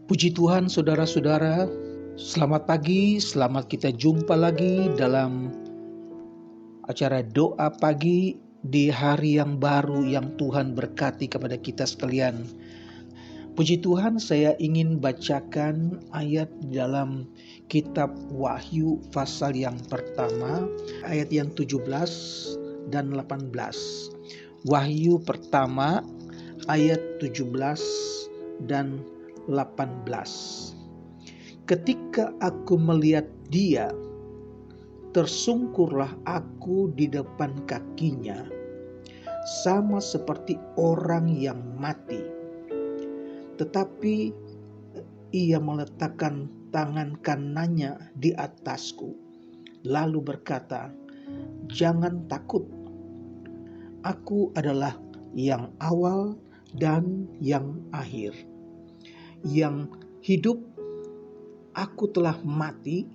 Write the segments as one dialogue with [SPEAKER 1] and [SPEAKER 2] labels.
[SPEAKER 1] Puji Tuhan saudara-saudara, selamat pagi, selamat kita jumpa lagi dalam acara doa pagi di hari yang baru yang Tuhan berkati kepada kita sekalian. Puji Tuhan, saya ingin bacakan ayat dalam kitab Wahyu pasal yang pertama, ayat yang 17 dan 18. Wahyu pertama ayat 17 dan 18. Ketika aku melihat dia, tersungkurlah aku di depan kakinya, sama seperti orang yang mati. Tetapi ia meletakkan tangan kanannya di atasku, lalu berkata, "Jangan takut, aku adalah yang awal dan yang akhir. Yang hidup, aku telah mati,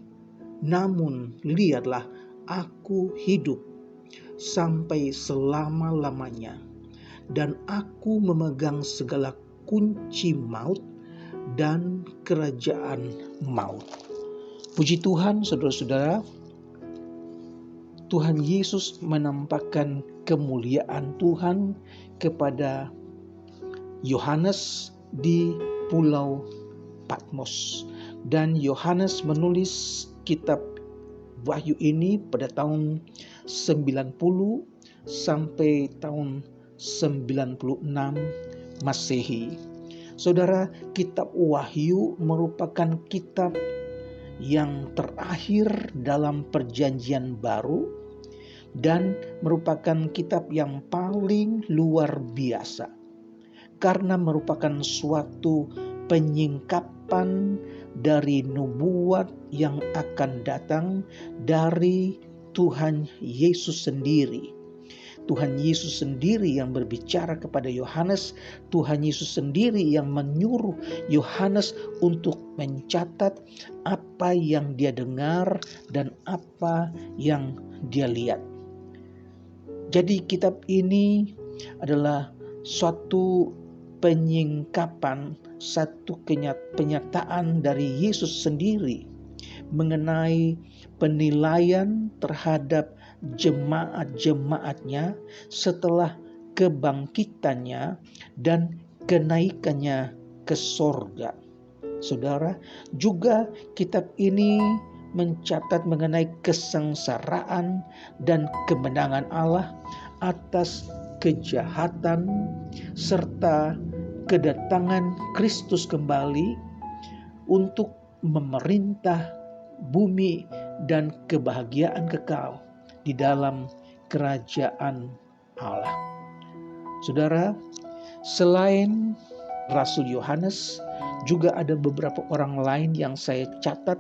[SPEAKER 1] namun lihatlah aku hidup sampai selama-lamanya, dan aku memegang segala kunci maut dan kerajaan maut." Puji Tuhan saudara-saudara, Tuhan Yesus menampakkan kemuliaan Tuhan kepada Yohanes di Pulau Patmos. Dan Yohanes menulis kitab Wahyu ini pada tahun 90 sampai tahun 96 Masehi. Saudara, kitab Wahyu merupakan kitab yang terakhir dalam Perjanjian Baru dan merupakan kitab yang paling luar biasa karena merupakan suatu penyingkapan dari nubuat yang akan datang dari Tuhan Yesus sendiri. Tuhan Yesus sendiri yang berbicara kepada Yohanes, Tuhan Yesus sendiri yang menyuruh Yohanes untuk mencatat apa yang dia dengar dan apa yang dia lihat. Jadi kitab ini adalah suatu penyingkapan, satu penyataan dari Yesus sendiri mengenai penilaian terhadap jemaat-jemaatnya setelah kebangkitannya dan kenaikannya ke sorga. Saudara, juga kitab ini mencatat mengenai kesengsaraan dan kemenangan Allah atas kejahatan serta kedatangan Kristus kembali untuk memerintah bumi dan kebahagiaan kekal di dalam kerajaan Allah. Saudara, selain Rasul Yohanes, juga ada beberapa orang lain yang saya catat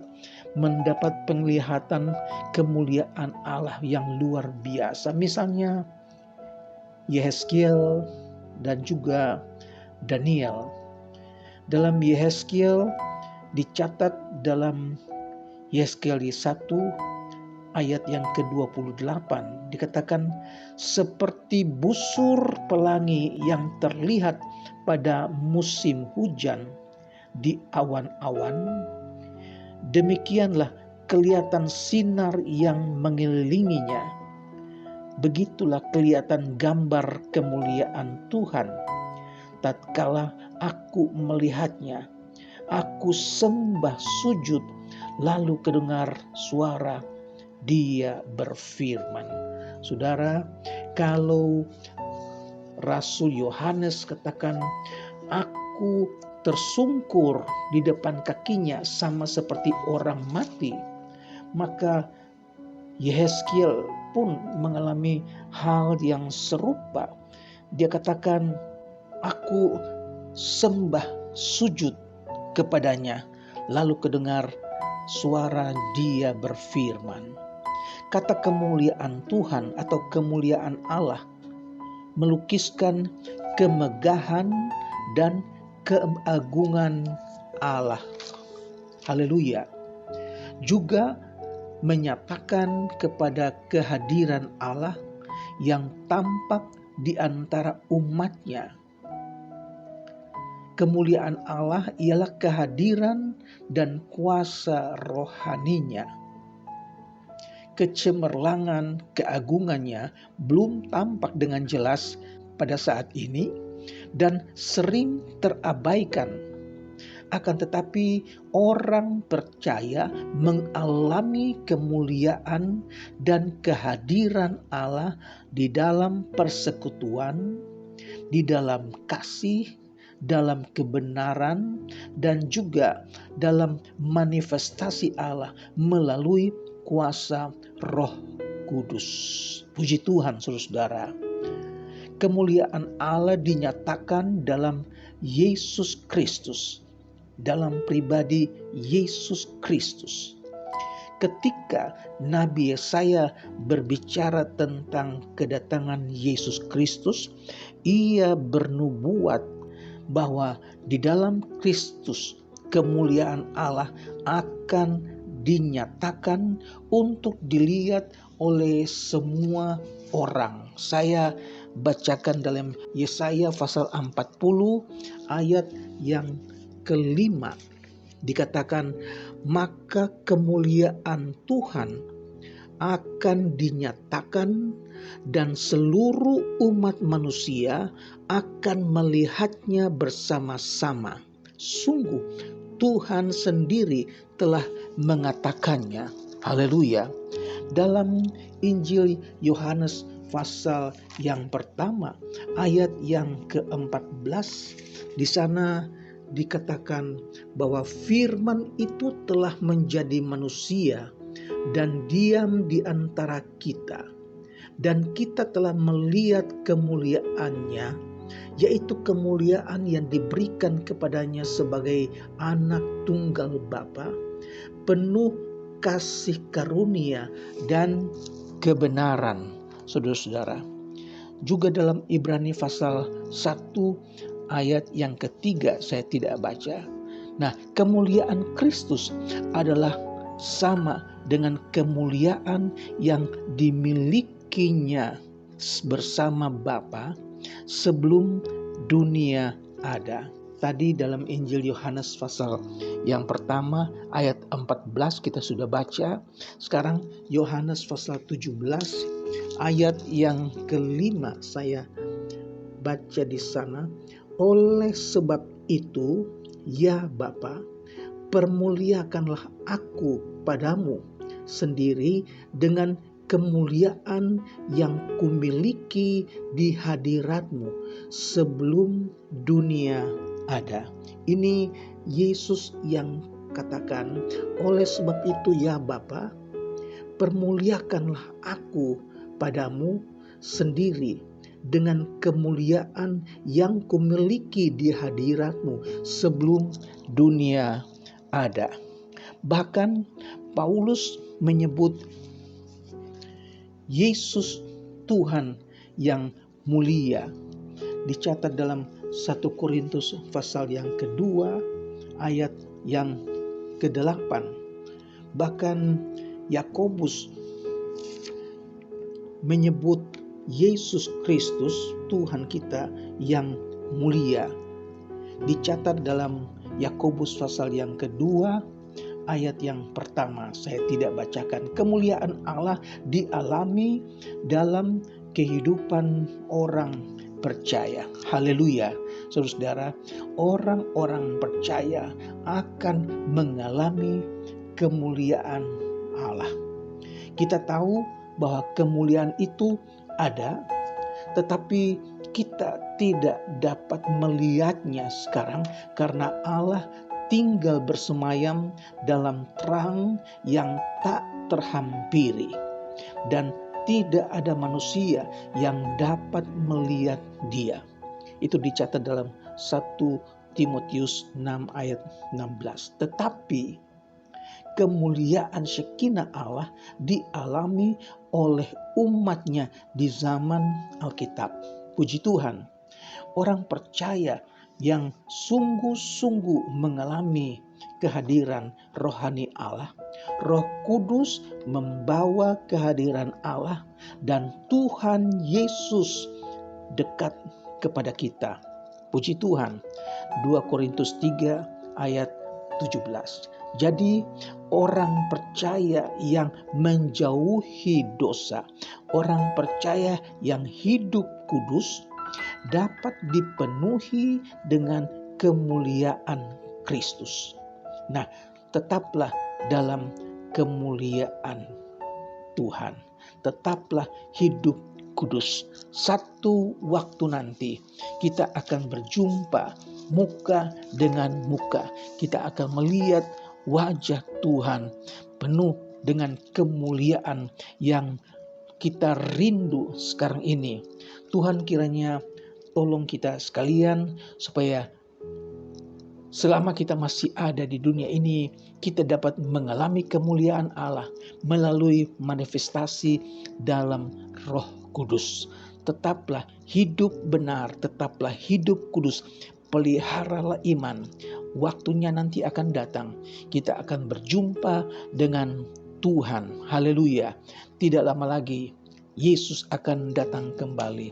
[SPEAKER 1] mendapat penglihatan kemuliaan Allah yang luar biasa. Misalnya Yehezkiel dan juga Daniel. Dalam Yehezkiel dicatat dalam Yehezkiel 1 ayat yang ke-28 dikatakan, seperti busur pelangi yang terlihat pada musim hujan di awan-awan, demikianlah kelihatan sinar yang mengelilinginya. Begitulah kelihatan gambar kemuliaan Tuhan. Tatkala aku melihatnya, aku sembah sujud, lalu kedengar suara Dia berfirman. Saudara, kalau Rasul Yohanes katakan, aku tersungkur di depan kakinya sama seperti orang mati, maka Yehezkiel pun mengalami hal yang serupa. Dia katakan, aku sembah sujud kepadanya, lalu kedengar suara Dia berfirman. Kata kemuliaan Tuhan atau kemuliaan Allah melukiskan kemegahan dan keagungan Allah. Haleluya. Juga menyatakan kepada kehadiran Allah yang tampak di antara umatnya. Kemuliaan Allah ialah kehadiran dan kuasa rohaninya. Kecemerlangan keagungannya belum tampak dengan jelas pada saat ini dan sering terabaikan. Akan tetapi orang percaya mengalami kemuliaan dan kehadiran Allah di dalam persekutuan, di dalam kasih, dalam kebenaran, dan juga dalam manifestasi Allah melalui kuasa Roh Kudus. Puji Tuhan, saudara-saudara. Kemuliaan Allah dinyatakan dalam Yesus Kristus, dalam pribadi Yesus Kristus. Ketika Nabi Yesaya berbicara tentang kedatangan Yesus Kristus, ia bernubuat bahwa di dalam Kristus kemuliaan Allah akan dinyatakan untuk dilihat oleh semua orang. Saya bacakan dalam Yesaya pasal 40 ayat yang kelima. Dikatakan, maka kemuliaan Tuhan akan dinyatakan dan seluruh umat manusia akan melihatnya bersama-sama. Sungguh Tuhan sendiri telah mengatakannya. Haleluya. Dalam Injil Yohanes pasal yang pertama ayat yang ke-14, di sana dikatakan bahwa firman itu telah menjadi manusia dan diam di antara kita, dan kita telah melihat kemuliaannya, yaitu kemuliaan yang diberikan kepadanya sebagai anak tunggal Bapa, penuh kasih karunia dan kebenaran. Saudara-saudara, juga dalam Ibrani pasal 1 ayat yang ketiga, saya tidak baca. Nah, kemuliaan Kristus adalah sama dengan kemuliaan yang dimilikinya bersama Bapa sebelum dunia ada. Tadi dalam Injil Yohanes pasal yang pertama ayat 14 kita sudah baca. Sekarang Yohanes pasal 17 ayat yang kelima saya baca di sana. Oleh sebab itu, ya Bapa, permuliakanlah aku padamu sendiri dengan kemuliaan yang kumiliki di hadiratmu sebelum dunia ada. Ini Yesus yang katakan, oleh sebab itu ya Bapa, permuliakanlah aku padamu sendiri dengan kemuliaan yang kumiliki di hadiratmu sebelum dunia ada. Bahkan Paulus menyebut Yesus Tuhan yang mulia. Dicatat dalam 1 Korintus pasal yang kedua ayat yang ke-8. Bahkan Yakobus menyebut Yesus Kristus Tuhan kita yang mulia. Dicatat dalam Yakobus pasal yang kedua ayat yang pertama, saya tidak bacakan. Kemuliaan Allah dialami dalam kehidupan orang percaya. Haleluya. Saudara-saudara, orang-orang percaya akan mengalami kemuliaan Allah. Kita tahu bahwa kemuliaan itu ada, tetapi kita tidak dapat melihatnya sekarang karena Allah tinggal bersemayam dalam terang yang tak terhampiri, dan tidak ada manusia yang dapat melihat Dia. Itu dicatat dalam 1 Timotius 6 ayat 16. Tetapi kemuliaan Shekinah Allah dialami oleh umatnya di zaman Alkitab. Puji Tuhan, orang percaya yang sungguh-sungguh mengalami kehadiran rohani Allah, Roh Kudus membawa kehadiran Allah, dan Tuhan Yesus dekat kepada kita. Puji Tuhan. 2 Korintus 3 ayat 17. Jadi orang percaya yang menjauhi dosa, orang percaya yang hidup kudus dapat dipenuhi dengan kemuliaan Kristus. Nah, tetaplah dalam kemuliaan Tuhan. Tetaplah hidup kudus. Satu waktu nanti kita akan berjumpa muka dengan muka. Kita akan melihat wajah Tuhan penuh dengan kemuliaan yang kita rindu sekarang ini. Tuhan kiranya tolong kita sekalian supaya selama kita masih ada di dunia ini, kita dapat mengalami kemuliaan Allah melalui manifestasi dalam Roh Kudus. Tetaplah hidup benar, tetaplah hidup kudus, peliharalah iman. Waktunya nanti akan datang, kita akan berjumpa dengan Tuhan. Haleluya. Tidak lama lagi Yesus akan datang kembali.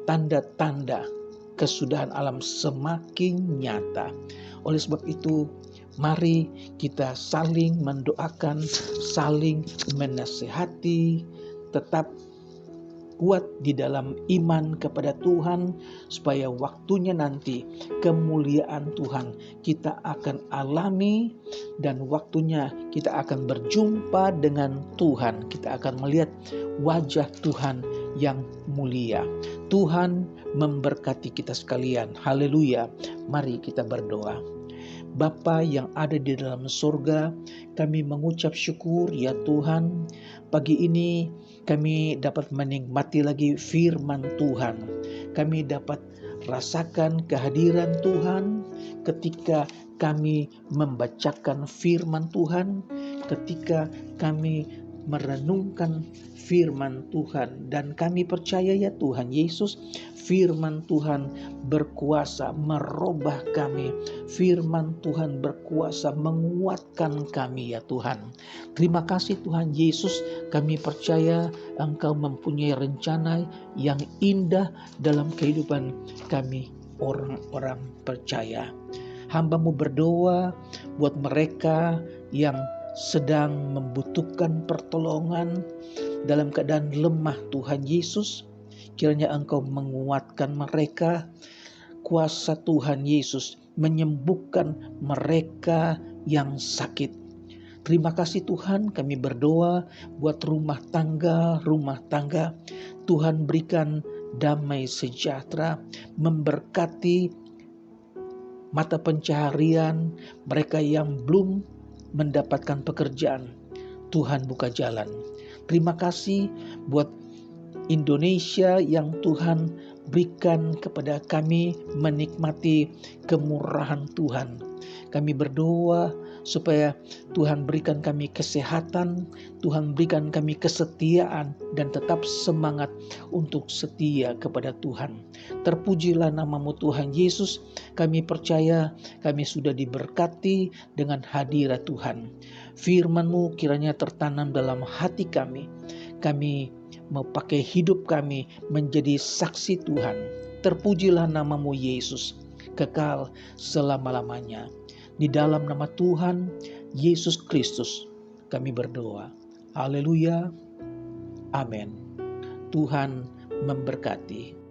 [SPEAKER 1] Tanda-tanda kesudahan alam semakin nyata. Oleh sebab itu, mari kita saling mendoakan, saling menasihati, tetap kuat di dalam iman kepada Tuhan, supaya waktunya nanti kemuliaan Tuhan kita akan alami, dan waktunya kita akan berjumpa dengan Tuhan. Kita akan melihat wajah Tuhan yang mulia. Tuhan memberkati kita sekalian. Haleluya. Mari kita berdoa. Bapa yang ada di dalam surga, kami mengucap syukur ya Tuhan. Pagi ini kami dapat menikmati lagi firman Tuhan. Kami dapat rasakan kehadiran Tuhan ketika kami membacakan firman Tuhan, ketika kami merenungkan firman Tuhan. Dan kami percaya ya Tuhan Yesus, firman Tuhan berkuasa merubah kami. Firman Tuhan berkuasa menguatkan kami ya Tuhan. Terima kasih Tuhan Yesus, kami percaya Engkau mempunyai rencana yang indah dalam kehidupan kami orang-orang percaya. Hamba-Mu berdoa buat mereka yang sedang membutuhkan pertolongan dalam keadaan lemah Tuhan Yesus. Kiranya Engkau menguatkan mereka. Kuasa Tuhan Yesus menyembuhkan mereka yang sakit. Terima kasih Tuhan, kami berdoa buat rumah tangga. Tuhan berikan damai sejahtera, memberkati mata pencaharian mereka yang belum mendapatkan pekerjaan. Tuhan buka jalan. Terima kasih buat Indonesia yang Tuhan berikan kepada kami menikmati kemurahan Tuhan. Kami berdoa supaya Tuhan berikan kami kesehatan, Tuhan berikan kami kesetiaan, dan tetap semangat untuk setia kepada Tuhan. Terpujilah nama-Mu Tuhan Yesus. Kami percaya kami sudah diberkati dengan hadirat Tuhan. Firman-Mu kiranya tertanam dalam hati kami. Kami mau pakai hidup kami menjadi saksi Tuhan. Terpujilah nama-Mu Yesus, kekal selama-lamanya. Di dalam nama Tuhan Yesus Kristus kami berdoa. Haleluya. Amin. Tuhan memberkati.